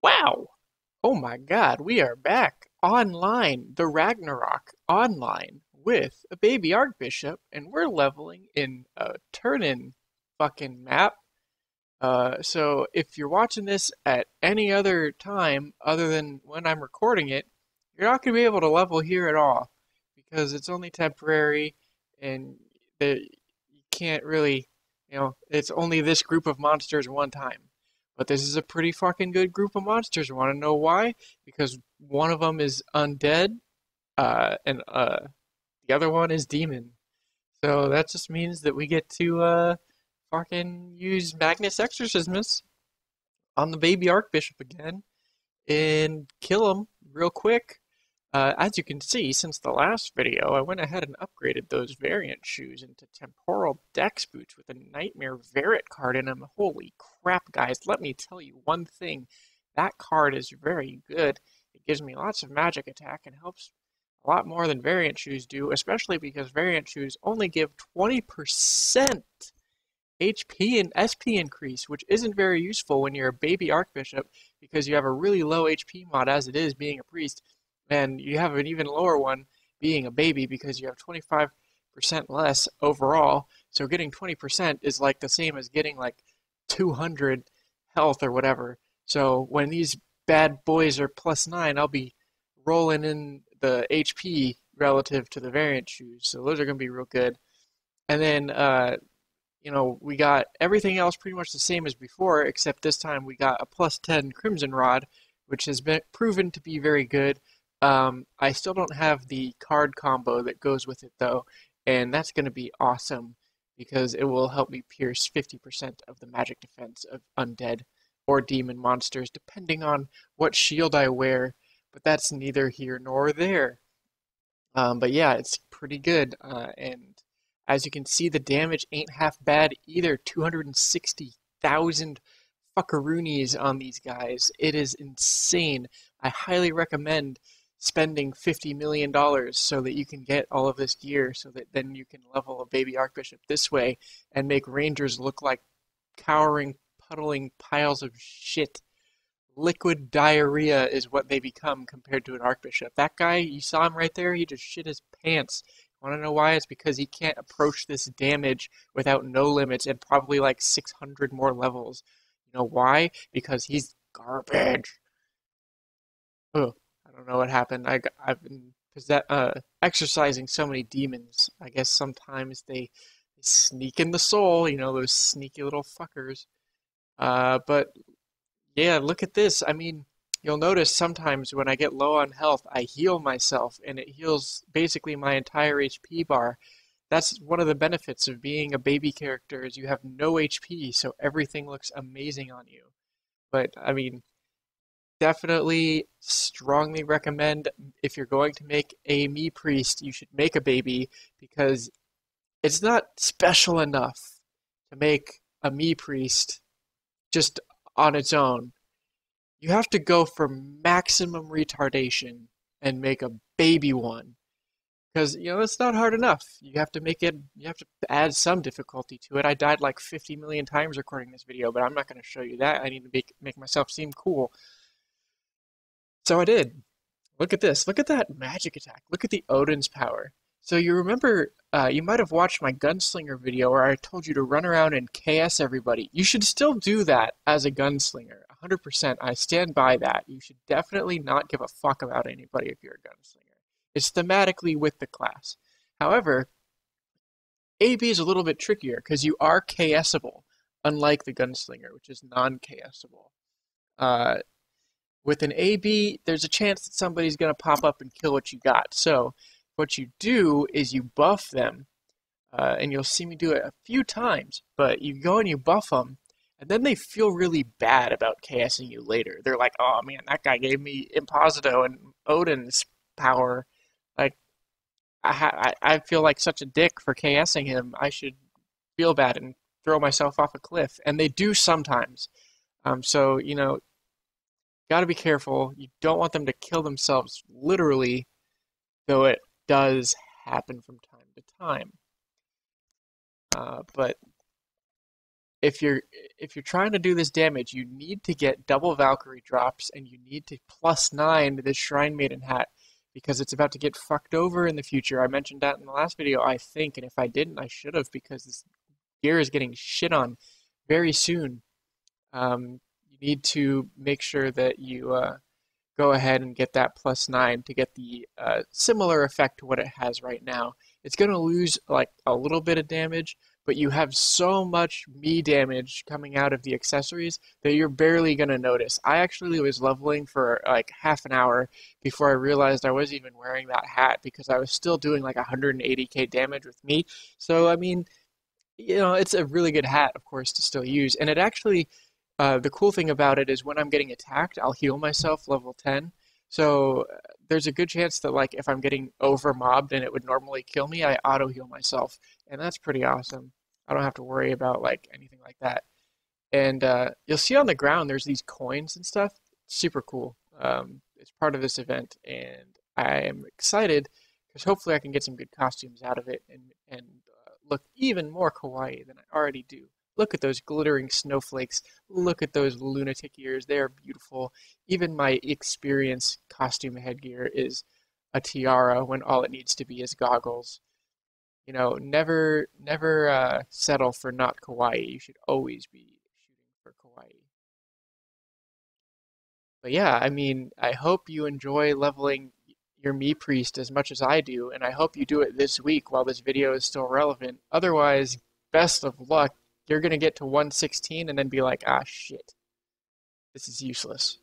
Wow! Oh my god, we are back online, the Ragnarok online, with a baby Archbishop, and we're leveling in a turn-in fucking map. So if you're watching this at any other time other than when I'm recording it, you're not going to be able to level here at all because it's only temporary and you can't really, it's only this group of monsters one time. But this is a pretty fucking good group of monsters. Want to know why? Because one of them is undead, and the other one is demon. So that just means that we get to fucking use Magnus Exorcismus on the baby Archbishop again and kill him real quick. As you can see, since the last video, I went ahead and upgraded those variant shoes into temporal dex boots with a Nightmare Variant card in them. Holy crap, guys, let me tell you one thing. That card is very good. It gives me lots of magic attack and helps a lot more than variant shoes do, especially because variant shoes only give 20% HP and SP increase, which isn't very useful when you're a baby Archbishop because you have a really low HP mod as it is being a priest, and you have an even lower one being a baby because you have 25% less overall. So getting 20% is like the same as getting like 200 health or whatever. So when these bad boys are +9, I'll be rolling in the HP relative to the variant shoes. So those are going to be real good. And then we got everything else pretty much the same as before, except this time we got a +10 Crimson Rod, which has been proven to be very good. I still don't have the card combo that goes with it though, and that's going to be awesome because it will help me pierce 50% of the magic defense of undead or demon monsters, depending on what shield I wear, but that's neither here nor there. But yeah, it's pretty good, and as you can see, the damage ain't half bad either. 260,000 fuckaroonies on these guys. It is insane. I highly recommend spending $50 million so that you can get all of this gear so that then you can level a baby Archbishop this way and make Rangers look like cowering, puddling piles of shit. Liquid diarrhea is what they become compared to an Archbishop. That guy, you saw him right there, he just shit his pants. Want to know why? It's because he can't approach this damage without no limits and probably like 600 more levels. You know why? Because he's garbage. Ugh, I don't know what happened. I've been exercising so many demons. I guess sometimes they sneak in the soul, those sneaky little fuckers. But yeah, look at this. I mean, you'll notice sometimes when I get low on health, I heal myself, and it heals basically my entire HP bar. That's one of the benefits of being a baby character is you have no HP, so everything looks amazing on you. But I mean, definitely strongly recommend if you're going to make a me priest, you should make a baby because it's not special enough to make a me priest just on its own. You have to go for maximum retardation and make a baby one. Because, it's not hard enough. You have to add some difficulty to it. I died like 50 million times recording this video, but I'm not going to show you that. I need to make myself seem cool. So I did. Look at this. Look at that magic attack. Look at the Odin's power. So you remember, you might have watched my gunslinger video where I told you to run around and KS everybody. You should still do that as a gunslinger. 100%. I stand by that. You should definitely not give a fuck about anybody if you're a gunslinger. It's thematically with the class. However, AB is a little bit trickier because you are KSable, unlike the gunslinger, which is non-KSable. Uh, with an AB, there's a chance that somebody's going to pop up and kill what you got. So what you do is you buff them, and you'll see me do it a few times, but you go and you buff them, and then they feel really bad about KSing you later. They're like, oh man, that guy gave me Imposito and Odin's power. Like, I feel like such a dick for KSing him. I should feel bad and throw myself off a cliff. And they do sometimes. So, gotta be careful. You don't want them to kill themselves literally, though it does happen from time to time. But if you're if you're trying to do this damage, you need to get double Valkyrie drops and you need to +9 this Shrine Maiden hat because it's about to get fucked over in the future. I mentioned that in the last video, I think, and if I didn't, I should have because this gear is getting shit on very soon. You need to make sure that you go ahead and get that +9 to get the similar effect to what it has right now. It's going to lose like a little bit of damage, but you have so much me damage coming out of the accessories that you're barely going to notice. I actually was leveling for like half an hour before I realized I wasn't even wearing that hat because I was still doing like 180k damage with me. So, I mean, it's a really good hat, of course, to still use. And it actually, the cool thing about it is when I'm getting attacked, I'll heal myself level 10. So there's a good chance that like if I'm getting over mobbed and it would normally kill me, I auto heal myself, and that's pretty awesome. I don't have to worry about like anything like that. And you'll see on the ground there's these coins and stuff. Super cool. It's part of this event, and I am excited because hopefully I can get some good costumes out of it and look even more kawaii than I already do. Look at those glittering snowflakes. Look at those lunatic ears. They are beautiful. Even my experience costume headgear is a tiara when all it needs to be is goggles. Never settle for not kawaii. You should always be shooting for kawaii. But yeah, I mean, I hope you enjoy leveling your me priest as much as I do, and I hope you do it this week while this video is still relevant. Otherwise, best of luck. You're gonna get to 116 and then be like, ah, shit, this is useless.